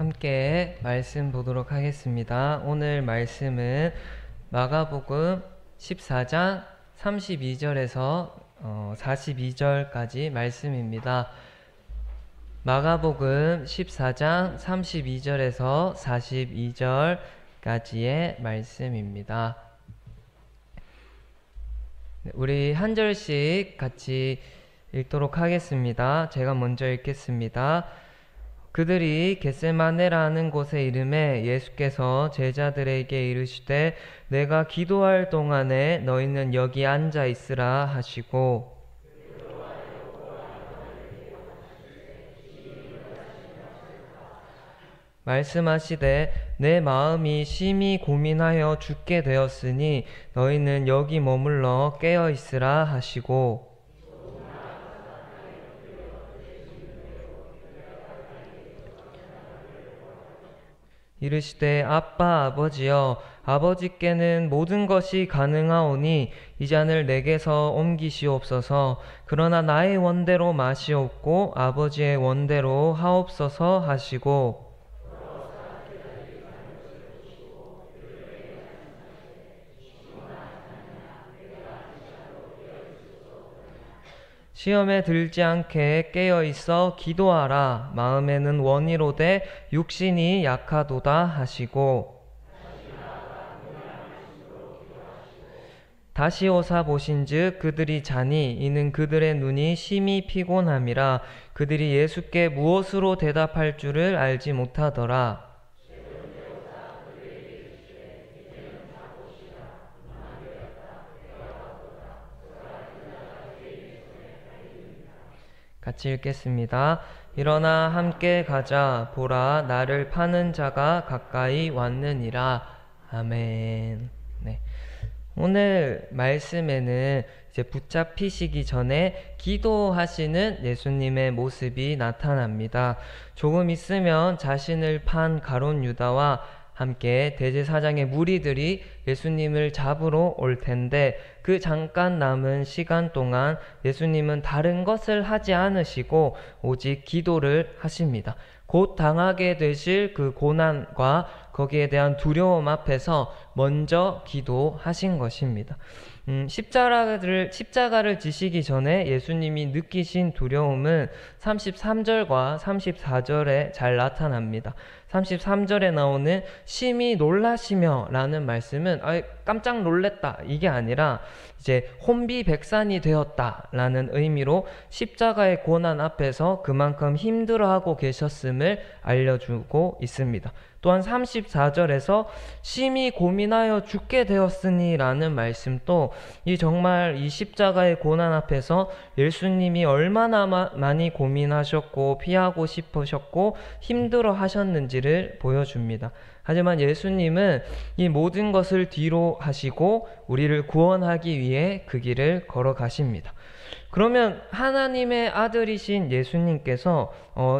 함께 말씀 보도록 하겠습니다. 오늘 말씀은 마가복음 14장 32절에서 42절까지 말씀입니다. 마가복음 14장 32절에서 42절까지의 말씀입니다. 우리 한 절씩 같이 읽도록 하겠습니다. 제가 먼저 읽겠습니다. 그들이 겟세마네라는 곳에 이르매 예수께서 제자들에게 이르시되 내가 기도할 동안에 너희는 여기 앉아 있으라 하시고 말씀하시되 내 마음이 심히 고민하여 죽게 되었으니 너희는 여기 머물러 깨어 있으라 하시고 이르시되 아빠 아버지여 아버지께는 모든 것이 가능하오니 이 잔을 내게서 옮기시옵소서. 그러나 나의 원대로 마시옵고 아버지의 원대로 하옵소서 하시고 시험에 들지 않게 깨어있어 기도하라. 마음에는 원이로되 육신이 약하도다 하시고 다시 오사 보신즉 그들이 자니 이는 그들의 눈이 심히 피곤함이라. 그들이 예수께 무엇으로 대답할 줄을 알지 못하더라. 같이 읽겠습니다. 일어나 함께 가자. 보라, 나를 파는 자가 가까이 왔느니라. 아멘. 네. 오늘 말씀에는 이제 붙잡히시기 전에 기도하시는 예수님의 모습이 나타납니다. 조금 있으면 자신을 판 가룟 유다와 함께 대제사장의 무리들이 예수님을 잡으러 올 텐데 그 잠깐 남은 시간 동안 예수님은 다른 것을 하지 않으시고 오직 기도를 하십니다. 곧 당하게 되실 그 고난과 거기에 대한 두려움 앞에서 먼저 기도하신 것입니다. 십자가를 지시기 전에 예수님이 느끼신 두려움은 33절과 34절에 잘 나타납니다. 33절에 나오는 심히 놀라시며 라는 말씀은 깜짝 놀랬다 이게 아니라 이제 혼비백산이 되었다 라는 의미로 십자가의 고난 앞에서 그만큼 힘들어하고 계셨음을 알려주고 있습니다. 또한 34절에서 심히 고민하여 죽게 되었으니 라는 말씀도 정말 이 십자가의 고난 앞에서 예수님이 얼마나 많이 고민하셨고 피하고 싶으셨고 힘들어 하셨는지를 보여줍니다. 하지만 예수님은 이 모든 것을 뒤로 하시고 우리를 구원하기 위해 그 길을 걸어가십니다. 그러면 하나님의 아들이신 예수님께서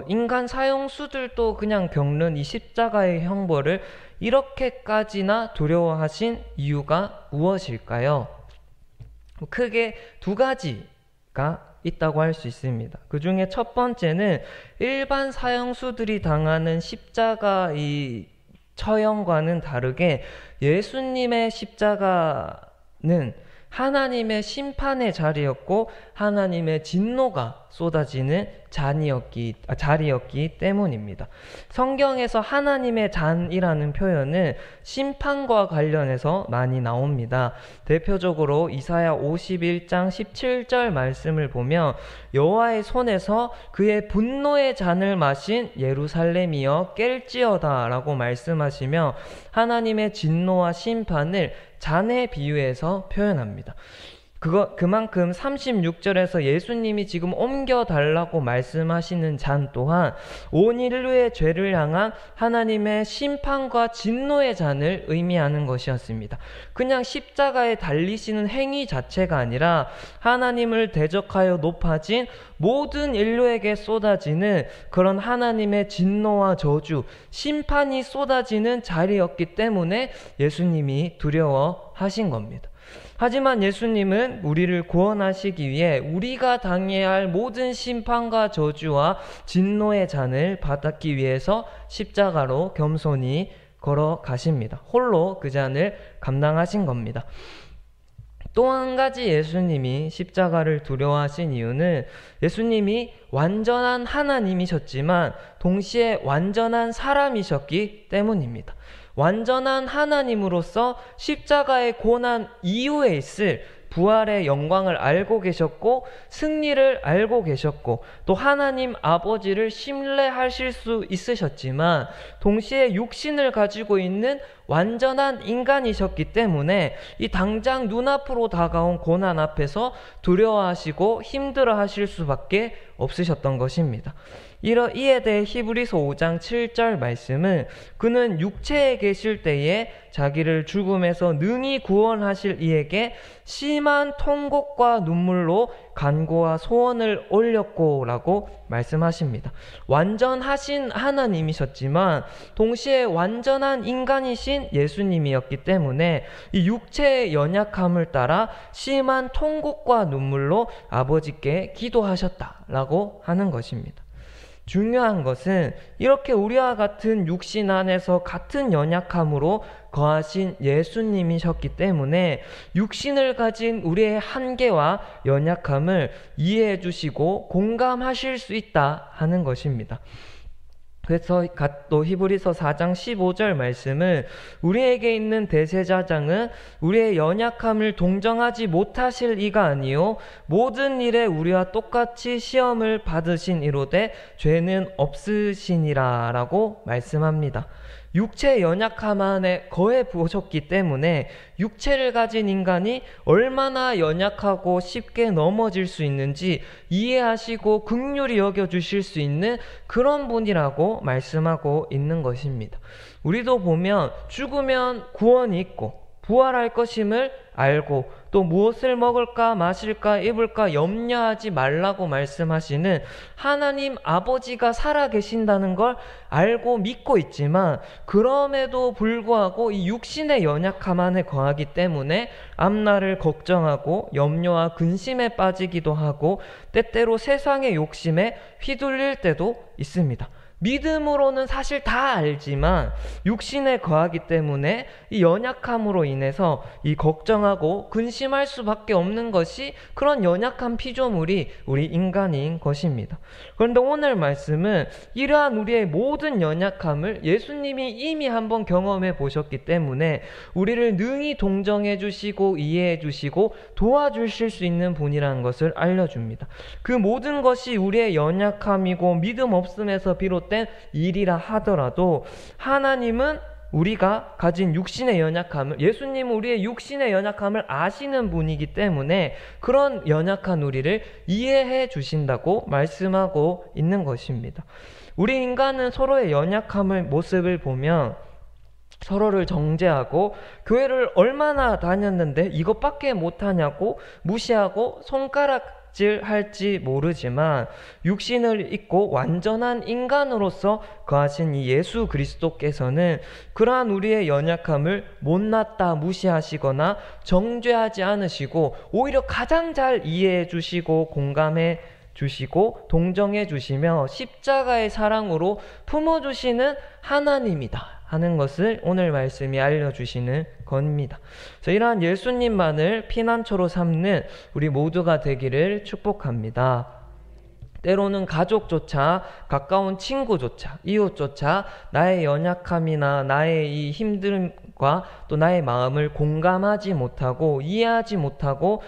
인간 사형수들도 그냥 겪는 이 십자가의 형벌을 이렇게까지나 두려워하신 이유가 무엇일까요? 크게 두 가지가 있다고 할 수 있습니다. 그 중에 첫 번째는 일반 사형수들이 당하는 십자가 이 처형과는 다르게 예수님의 십자가는 하나님의 심판의 자리였고 하나님의 진노가 쏟아지는 자리였기 때문입니다. 성경에서 하나님의 잔이라는 표현은 심판과 관련해서 많이 나옵니다. 대표적으로 이사야 51장 17절 말씀을 보면 여호와의 손에서 그의 분노의 잔을 마신 예루살렘이여 깰지어다 라고 말씀하시며 하나님의 진노와 심판을 잔에 비유해서 표현합니다. 그만큼 36절에서 예수님이 지금 옮겨달라고 말씀하시는 잔 또한 온 인류의 죄를 향한 하나님의 심판과 진노의 잔을 의미하는 것이었습니다. 그냥 십자가에 달리시는 행위 자체가 아니라 하나님을 대적하여 높아진 모든 인류에게 쏟아지는 그런 하나님의 진노와 저주, 심판이 쏟아지는 자리였기 때문에 예수님이 두려워하신 겁니다. 하지만 예수님은 우리를 구원하시기 위해 우리가 당해야 할 모든 심판과 저주와 진노의 잔을 받았기 위해서 십자가로 겸손히 걸어가십니다. 홀로 그 잔을 감당하신 겁니다. 또 한 가지 예수님이 십자가를 두려워하신 이유는 예수님이 완전한 하나님이셨지만 동시에 완전한 사람이셨기 때문입니다. 완전한 하나님으로서 십자가의 고난 이후에 있을 부활의 영광을 알고 계셨고 승리를 알고 계셨고 또 하나님 아버지를 신뢰하실 수 있으셨지만 동시에 육신을 가지고 있는 완전한 인간이셨기 때문에 이 당장 눈앞으로 다가온 고난 앞에서 두려워하시고 힘들어하실 수밖에 없으셨던 것입니다. 이에 대해 히브리서 5장 7절 말씀은 그는 육체에 계실 때에 자기를 죽음에서 능히 구원하실 이에게 심한 통곡과 눈물로 간구와 소원을 올렸고 라고 말씀하십니다. 완전하신 하나님이셨지만 동시에 완전한 인간이신 예수님이었기 때문에 이 육체의 연약함을 따라 심한 통곡과 눈물로 아버지께 기도하셨다라고 하는 것입니다. 중요한 것은 이렇게 우리와 같은 육신 안에서 같은 연약함으로 거하신 예수님이셨기 때문에 육신을 가진 우리의 한계와 연약함을 이해해 주시고 공감하실 수 있다 하는 것입니다. 그래서 또 히브리서 4장 15절 말씀은 우리에게 있는 대제사장은 우리의 연약함을 동정하지 못하실 이가 아니요 모든 일에 우리와 똑같이 시험을 받으신 이로되 죄는 없으시니라 라고 말씀합니다. 육체의 연약함 안에 거해 보셨기 때문에 육체를 가진 인간이 얼마나 연약하고 쉽게 넘어질 수 있는지 이해하시고 긍휼히 여겨주실 수 있는 그런 분이라고 말씀하고 있는 것입니다. 우리도 보면 죽으면 구원이 있고 부활할 것임을 알고 또 무엇을 먹을까 마실까 입을까 염려하지 말라고 말씀하시는 하나님 아버지가 살아계신다는 걸 알고 믿고 있지만 그럼에도 불구하고 이 육신의 연약함 안에 거하기 때문에 앞날을 걱정하고 염려와 근심에 빠지기도 하고 때때로 세상의 욕심에 휘둘릴 때도 있습니다. 믿음으로는 사실 다 알지만 육신에 거하기 때문에 이 연약함으로 인해서 이 걱정하고 근심할 수밖에 없는 것이 그런 연약한 피조물이 우리 인간인 것입니다. 그런데 오늘 말씀은 이러한 우리의 모든 연약함을 예수님이 이미 한번 경험해 보셨기 때문에 우리를 능히 동정해 주시고 이해해 주시고 도와주실 수 있는 분이라는 것을 알려줍니다. 그 모든 것이 우리의 연약함이고 믿음 없음에서 비롯된 일이라 하더라도 하나님은 우리가 가진 육신의 연약함을 예수님은 우리의 육신의 연약함을 아시는 분이기 때문에 그런 연약한 우리를 이해해 주신다고 말씀하고 있는 것입니다. 우리 인간은 서로의 연약함의 모습을 보면 서로를 정죄하고 교회를 얼마나 다녔는데 이것밖에 못하냐고 무시하고 손가락질할지 모르지만 육신을 입고 완전한 인간으로서 거하신 이 예수 그리스도께서는 그러한 우리의 연약함을 못났다 무시하시거나 정죄하지 않으시고 오히려 가장 잘 이해해 주시고 공감해 주시고 동정해 주시며 십자가의 사랑으로 품어주시는 하나님이다 하는 것을 오늘 말씀이 알려주시는 겁니다. 그래서 이러한 예수님만을 피난처로 삼는 우리 모두가 되기를 축복합니다. 때로는 가족조차 가까운 친구조차 이웃조차 나의 연약함이나 나의 이 힘듦과 또 나의 마음을 공감하지 못하고 이해하지 못하고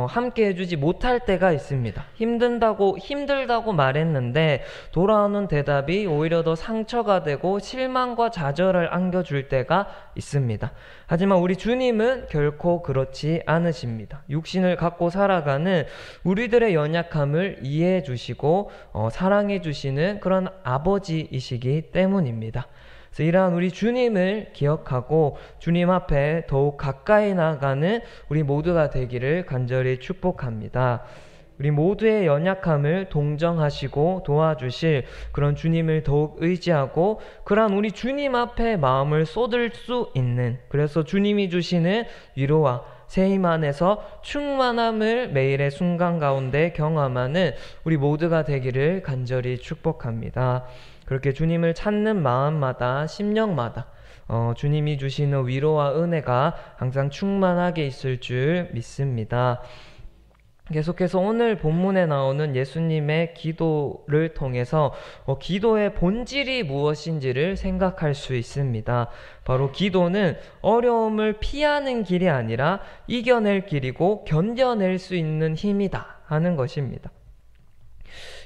함께 해주지 못할 때가 있습니다. 힘들다고 말했는데 돌아오는 대답이 오히려 더 상처가 되고 실망과 좌절을 안겨줄 때가 있습니다. 하지만 우리 주님은 결코 그렇지 않으십니다. 육신을 갖고 살아가는 우리들의 연약함을 이해해 주시고 사랑해 주시는 그런 아버지이시기 때문입니다. 그래서 이러한 우리 주님을 기억하고 주님 앞에 더욱 가까이 나가는 우리 모두가 되기를 간절히 축복합니다. 우리 모두의 연약함을 동정하시고 도와주실 그런 주님을 더욱 의지하고 그러한 우리 주님 앞에 마음을 쏟을 수 있는 그래서 주님이 주시는 위로와 새 힘 안에서 충만함을 매일의 순간 가운데 경험하는 우리 모두가 되기를 간절히 축복합니다. 그렇게 주님을 찾는 마음마다, 심령마다 주님이 주시는 위로와 은혜가 항상 충만하게 있을 줄 믿습니다. 계속해서 오늘 본문에 나오는 예수님의 기도를 통해서 기도의 본질이 무엇인지를 생각할 수 있습니다. 바로 기도는 어려움을 피하는 길이 아니라 이겨낼 길이고 견뎌낼 수 있는 힘이다 하는 것입니다.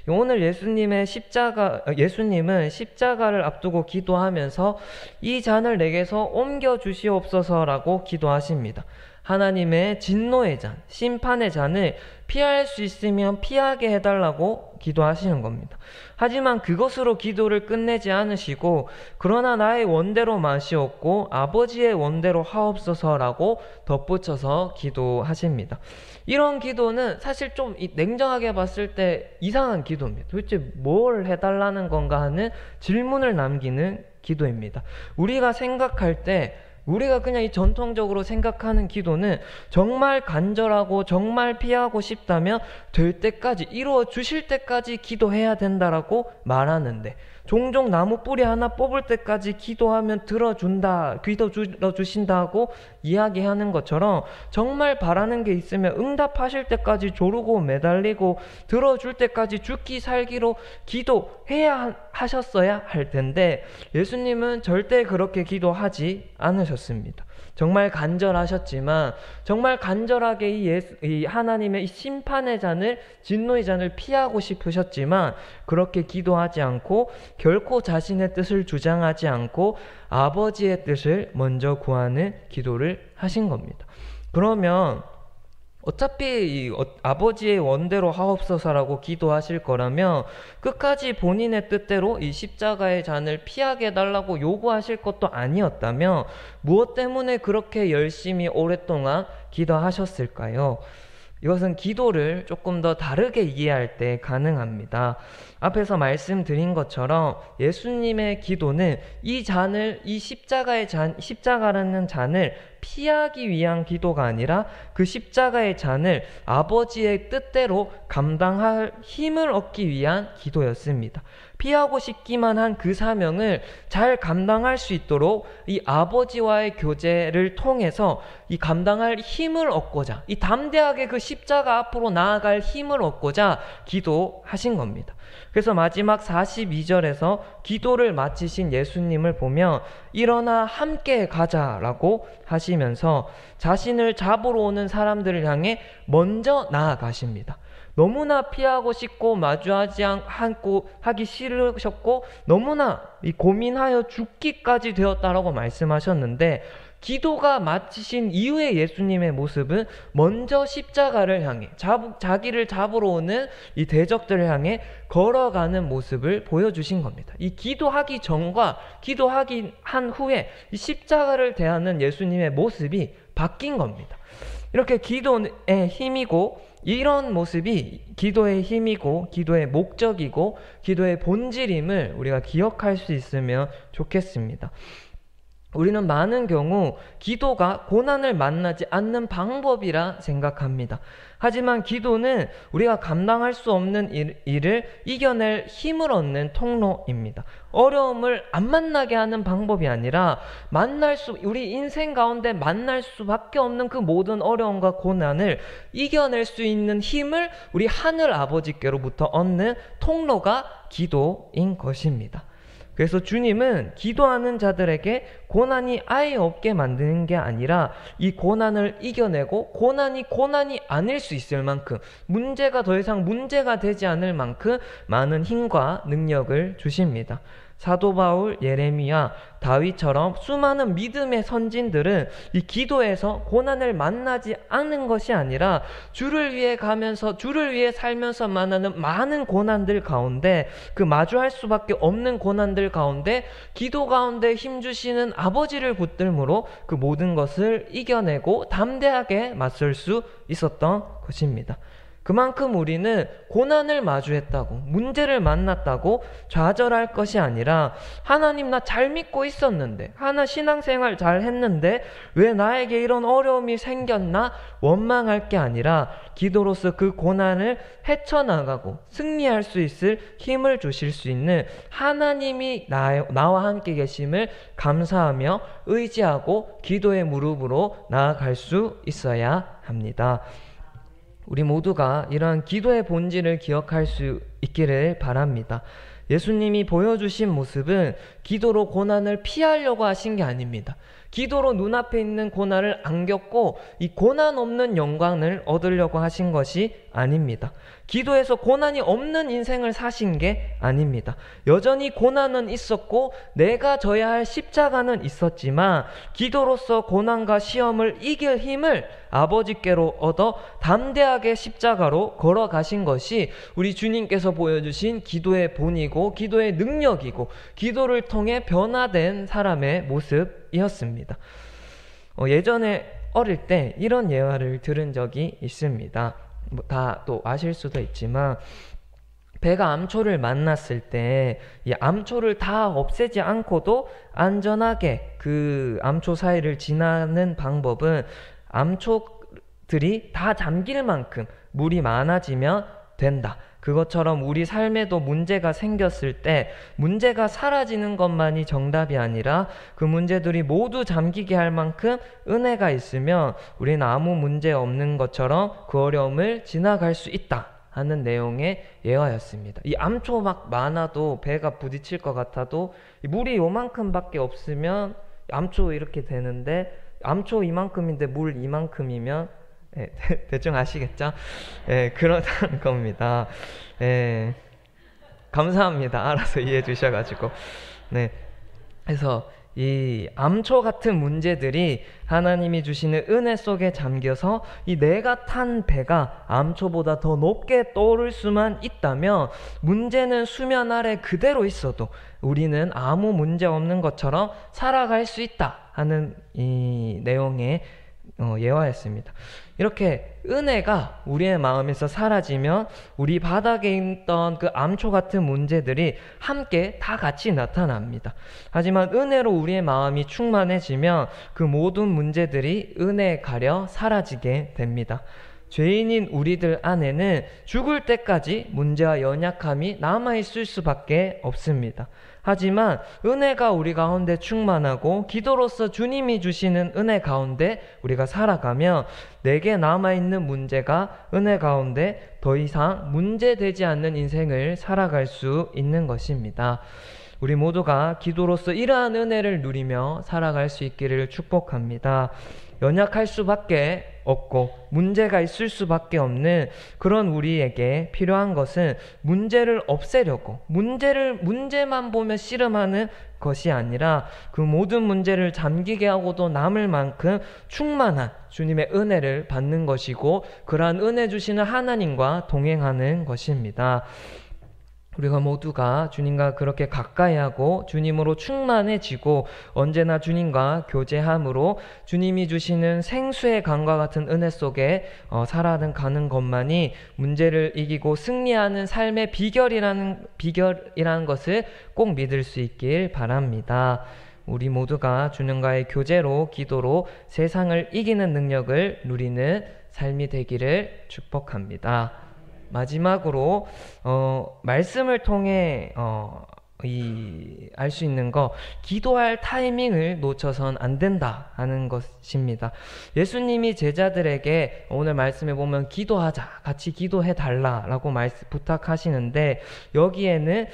오늘 예수님은 십자가를 앞두고 기도하면서 이 잔을 내게서 옮겨 주시옵소서라고 기도하십니다. 하나님의 진노의 잔, 심판의 잔을 피할 수 있으면 피하게 해달라고 기도하시는 겁니다. 하지만 그것으로 기도를 끝내지 않으시고 그러나 나의 원대로 마시옵고 아버지의 원대로 하옵소서라고 덧붙여서 기도하십니다. 이런 기도는 사실 좀 냉정하게 봤을 때 이상한 기도입니다. 도대체 뭘 해달라는 건가 하는 질문을 남기는 기도입니다. 우리가 생각할 때 우리가 그냥 이 전통적으로 생각하는 기도는 정말 간절하고 정말 피하고 싶다면 될 때까지, 이루어 주실 때까지 기도해야 된다라고 말하는데, 종종 나무 뿌리 하나 뽑을 때까지 기도하면 들어주신다고 이야기하는 것처럼 정말 바라는 게 있으면 응답하실 때까지 조르고 매달리고 들어줄 때까지 죽기 살기로 기도해야 하셨어야 할 텐데, 예수님은 절대 그렇게 기도하지 않으셨습니다. 정말 간절하셨지만 정말 간절하게 이 하나님의 이 심판의 잔을, 진노의 잔을 피하고 싶으셨지만 그렇게 기도하지 않고 결코 자신의 뜻을 주장하지 않고 아버지의 뜻을 먼저 구하는 기도를 하신 겁니다. 그러면 어차피 아버지의 원대로 하옵소서라고 기도하실 거라면 끝까지 본인의 뜻대로 이 십자가의 잔을 피하게 해달라고 요구하실 것도 아니었다면 무엇 때문에 그렇게 열심히 오랫동안 기도하셨을까요? 이것은 기도를 조금 더 다르게 이해할 때 가능합니다. 앞에서 말씀드린 것처럼 예수님의 기도는 이 십자가라는 잔을 피하기 위한 기도가 아니라 그 십자가의 잔을 아버지의 뜻대로 감당할 힘을 얻기 위한 기도였습니다. 피하고 싶기만 한 그 사명을 잘 감당할 수 있도록 이 아버지와의 교제를 통해서 이 감당할 힘을 얻고자, 이 담대하게 그 십자가 앞으로 나아갈 힘을 얻고자 기도하신 겁니다. 그래서 마지막 42절에서 기도를 마치신 예수님을 보면 일어나 함께 가자라고 하시면서 자신을 잡으러 오는 사람들을 향해 먼저 나아가십니다. 너무나 피하고 싶고 마주하지 않고 하기 싫으셨고 너무나 고민하여 죽기까지 되었다라고 말씀하셨는데, 기도가 마치신 이후의 예수님의 모습은 먼저 십자가를 향해 자기를 잡으러 오는 이 대적들을 향해 걸어가는 모습을 보여주신 겁니다. 이 기도하기 전과 기도하기 한 후에 이 십자가를 대하는 예수님의 모습이 바뀐 겁니다. 이렇게 기도의 힘이고, 이런 모습이 기도의 힘이고 기도의 목적이고 기도의 본질임을 우리가 기억할 수 있으면 좋겠습니다. 우리는 많은 경우 기도가 고난을 만나지 않는 방법이라 생각합니다. 하지만 기도는 우리가 감당할 수 없는 일을 이겨낼 힘을 얻는 통로입니다. 어려움을 안 만나게 하는 방법이 아니라 우리 인생 가운데 만날 수밖에 없는 그 모든 어려움과 고난을 이겨낼 수 있는 힘을 우리 하늘 아버지께로부터 얻는 통로가 기도인 것입니다. 그래서 주님은 기도하는 자들에게 고난이 아예 없게 만드는 게 아니라 이 고난을 이겨내고 고난이 아닐 수 있을 만큼, 문제가 더 이상 문제가 되지 않을 만큼 많은 힘과 능력을 주십니다. 사도 바울, 예레미야, 다윗처럼 수많은 믿음의 선진들은 이 기도에서 고난을 만나지 않은 것이 아니라 주를 위해 살면서 만나는 많은 고난들 가운데, 그 마주할 수밖에 없는 고난들 가운데 기도 가운데 힘주시는 아버지를 붙들므로 그 모든 것을 이겨내고 담대하게 맞설 수 있었던 것입니다. 그만큼 우리는 고난을 마주했다고, 문제를 만났다고 좌절할 것이 아니라 하나님 나 잘 믿고 있었는데, 신앙생활 잘 했는데 왜 나에게 이런 어려움이 생겼나 원망할 게 아니라 기도로서 그 고난을 헤쳐나가고 승리할 수 있을 힘을 주실 수 있는 하나님이 나와 함께 계심을 감사하며 의지하고 기도의 무릎으로 나아갈 수 있어야 합니다. 우리 모두가 이러한 기도의 본질을 기억할 수 있기를 바랍니다. 예수님이 보여주신 모습은 기도로 고난을 피하려고 하신 게 아닙니다. 기도로 눈앞에 있는 고난을 안겼고 이 고난 없는 영광을 얻으려고 하신 것이 아닙니다. 기도에서 고난이 없는 인생을 사신 게 아닙니다. 여전히 고난은 있었고 내가 져야 할 십자가는 있었지만 기도로서 고난과 시험을 이길 힘을 아버지께로 얻어 담대하게 십자가로 걸어가신 것이 우리 주님께서 보여주신 기도의 본이고 기도의 능력이고 기도를 통해 변화된 사람의 모습이었습니다. 예전에 어릴 때 이런 예화를 들은 적이 있습니다. 다 또 아실 수도 있지만 배가 암초를 만났을 때 이 암초를 다 없애지 않고도 안전하게 그 암초 사이를 지나는 방법은 암초들이 다 잠길 만큼 물이 많아지면 된다. 그것처럼 우리 삶에도 문제가 생겼을 때 문제가 사라지는 것만이 정답이 아니라 그 문제들이 모두 잠기게 할 만큼 은혜가 있으면 우리는 아무 문제 없는 것처럼 그 어려움을 지나갈 수 있다 하는 내용의 예화였습니다. 이 암초 막 많아도 배가 부딪힐 것 같아도 물이 요만큼밖에 없으면 암초 이렇게 되는데 암초 이만큼인데 물 이만큼이면 대충 아시겠죠? 그러다는 겁니다. 감사합니다. 알아서 이해해 주셔가지고. 그래서 이 암초 같은 문제들이 하나님이 주시는 은혜 속에 잠겨서 이 내가 탄 배가 암초보다 더 높게 떠오를 수만 있다면 문제는 수면 아래 그대로 있어도 우리는 아무 문제 없는 것처럼 살아갈 수 있다 하는 이 내용의 예화였습니다. 이렇게 은혜가 우리의 마음에서 사라지면 우리 바닥에 있던 그 암초 같은 문제들이 함께 다 같이 나타납니다. 하지만 은혜로 우리의 마음이 충만해지면 그 모든 문제들이 은혜에 가려 사라지게 됩니다. 죄인인 우리들 안에는 죽을 때까지 문제와 연약함이 남아있을 수밖에 없습니다. 하지만 은혜가 우리 가운데 충만하고 기도로서 주님이 주시는 은혜 가운데 우리가 살아가면 내게 남아있는 문제가 은혜 가운데 더 이상 문제되지 않는 인생을 살아갈 수 있는 것입니다. 우리 모두가 기도로서 이러한 은혜를 누리며 살아갈 수 있기를 축복합니다. 연약할 수밖에 없고 문제가 있을 수밖에 없는 그런 우리에게 필요한 것은 문제를 없애려고 문제만 보며 씨름하는 것이 아니라 그 모든 문제를 잠기게 하고도 남을 만큼 충만한 주님의 은혜를 받는 것이고 그러한 은혜 주시는 하나님과 동행하는 것입니다. 우리가 모두가 주님과 그렇게 가까이하고 주님으로 충만해지고 언제나 주님과 교제함으로 주님이 주시는 생수의 강과 같은 은혜 속에 살아가는 것만이 문제를 이기고 승리하는 삶의 비결이라는 것을 꼭 믿을 수 있길 바랍니다. 우리 모두가 주님과의 교제로 기도로 세상을 이기는 능력을 누리는 삶이 되기를 축복합니다. 마지막으로 말씀을 통해 알 수 있는 거, 기도할 타이밍을 놓쳐선 안 된다 하는 것입니다. 예수님이 제자들에게 오늘 말씀에 보면 기도하자, 같이 기도해 달라라고 부탁하시는데 여기에는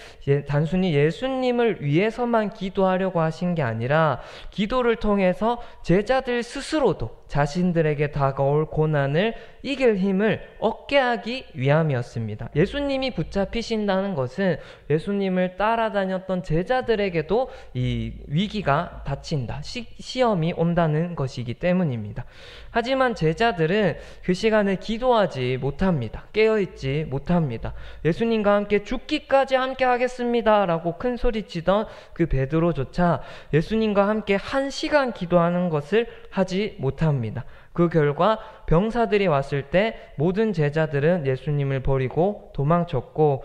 단순히 예수님을 위해서만 기도하려고 하신 게 아니라 기도를 통해서 제자들 스스로도 자신들에게 다가올 고난을 이길 힘을 얻게 하기 위함이었습니다. 예수님이 붙잡히신다는 것은 예수님을 따라다녔던 제자들에게도 이 위기가 닥친다, 시험이 온다는 것이기 때문입니다. 하지만 제자들은 그 시간에 기도하지 못합니다. 깨어있지 못합니다. 예수님과 함께 죽기까지 함께 하겠습니다 라고 큰 소리치던 그 베드로조차 예수님과 함께 1시간 기도하는 것을 하지 못합니다. 보냅니다. 그 결과 병사들이 왔을 때 모든 제자들은 예수님을 버리고 도망쳤고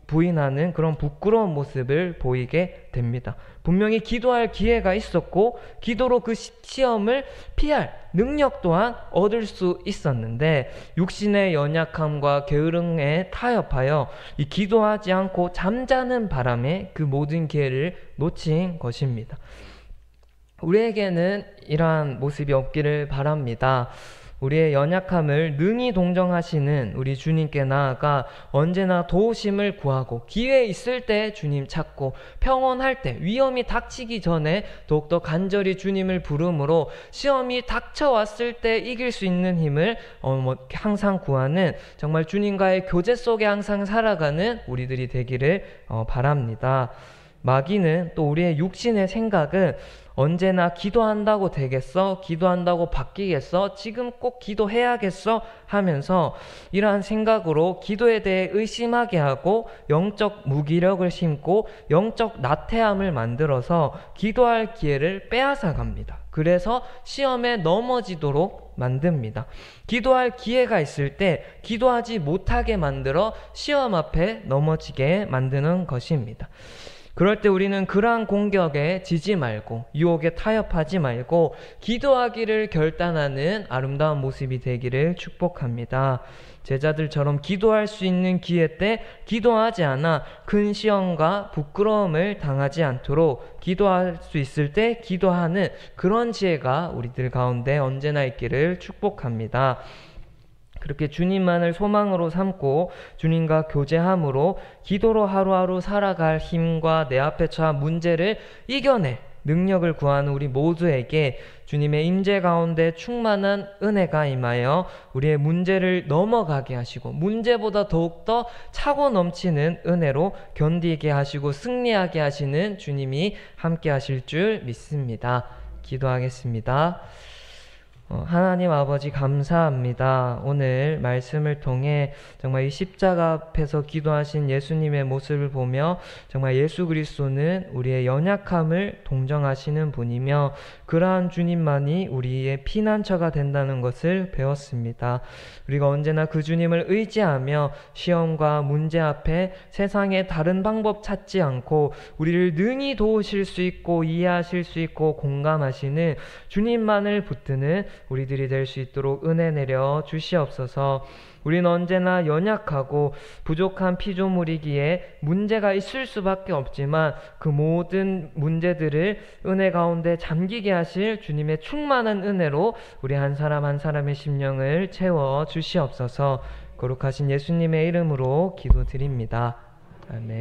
부인하는 그런 부끄러운 모습을 보이게 됩니다. 분명히 기도할 기회가 있었고 기도로 그 시험을 피할 능력 또한 얻을 수 있었는데 육신의 연약함과 게으름에 타협하여 이 기도하지 않고 잠자는 바람에 그 모든 기회를 놓친 것입니다. 우리에게는 이러한 모습이 없기를 바랍니다. 우리의 연약함을 능히 동정하시는 우리 주님께 나아가 언제나 도우심을 구하고 기회 있을 때 주님 찾고 평온할 때 위험이 닥치기 전에 더욱더 간절히 주님을 부름으로 시험이 닥쳐왔을 때 이길 수 있는 힘을 항상 구하는 정말 주님과의 교제 속에 항상 살아가는 우리들이 되기를 바랍니다. 마귀는 또 우리의 육신의 생각은 언제나 기도한다고 되겠어? 기도한다고 바뀌겠어? 지금 꼭 기도해야겠어? 하면서 이러한 생각으로 기도에 대해 의심하게 하고 영적 무기력을 심고 영적 나태함을 만들어서 기도할 기회를 빼앗아 갑니다. 그래서 시험에 넘어지도록 만듭니다. 기도할 기회가 있을 때 기도하지 못하게 만들어 시험 앞에 넘어지게 만드는 것입니다. 그럴 때 우리는 그러한 공격에 지지 말고 유혹에 타협하지 말고 기도하기를 결단하는 아름다운 모습이 되기를 축복합니다. 제자들처럼 기도할 수 있는 기회 때 기도하지 않아 큰 시험과 부끄러움을 당하지 않도록 기도할 수 있을 때 기도하는 그런 지혜가 우리들 가운데 언제나 있기를 축복합니다. 그렇게 주님만을 소망으로 삼고 주님과 교제함으로 기도로 하루하루 살아갈 힘과 내 앞에 처한 문제를 이겨낼 능력을 구하는 우리 모두에게 주님의 임재 가운데 충만한 은혜가 임하여 우리의 문제를 넘어가게 하시고 문제보다 더욱더 차고 넘치는 은혜로 견디게 하시고 승리하게 하시는 주님이 함께 하실 줄 믿습니다. 기도하겠습니다. 하나님 아버지 감사합니다. 오늘 말씀을 통해 정말 이 십자가 앞에서 기도하신 예수님의 모습을 보며 정말 예수 그리스도는 우리의 연약함을 동정하시는 분이며 그러한 주님만이 우리의 피난처가 된다는 것을 배웠습니다. 우리가 언제나 그 주님을 의지하며 시험과 문제 앞에 세상의 다른 방법 찾지 않고 우리를 능히 도우실 수 있고 이해하실 수 있고 공감하시는 주님만을 붙드는 우리들이 될 수 있도록 은혜 내려 주시옵소서. 우리는 언제나 연약하고 부족한 피조물이기에 문제가 있을 수밖에 없지만 그 모든 문제들을 은혜 가운데 잠기게 하실 주님의 충만한 은혜로 우리 한 사람 한 사람의 심령을 채워 주시옵소서. 거룩하신 예수님의 이름으로 기도드립니다. 아멘.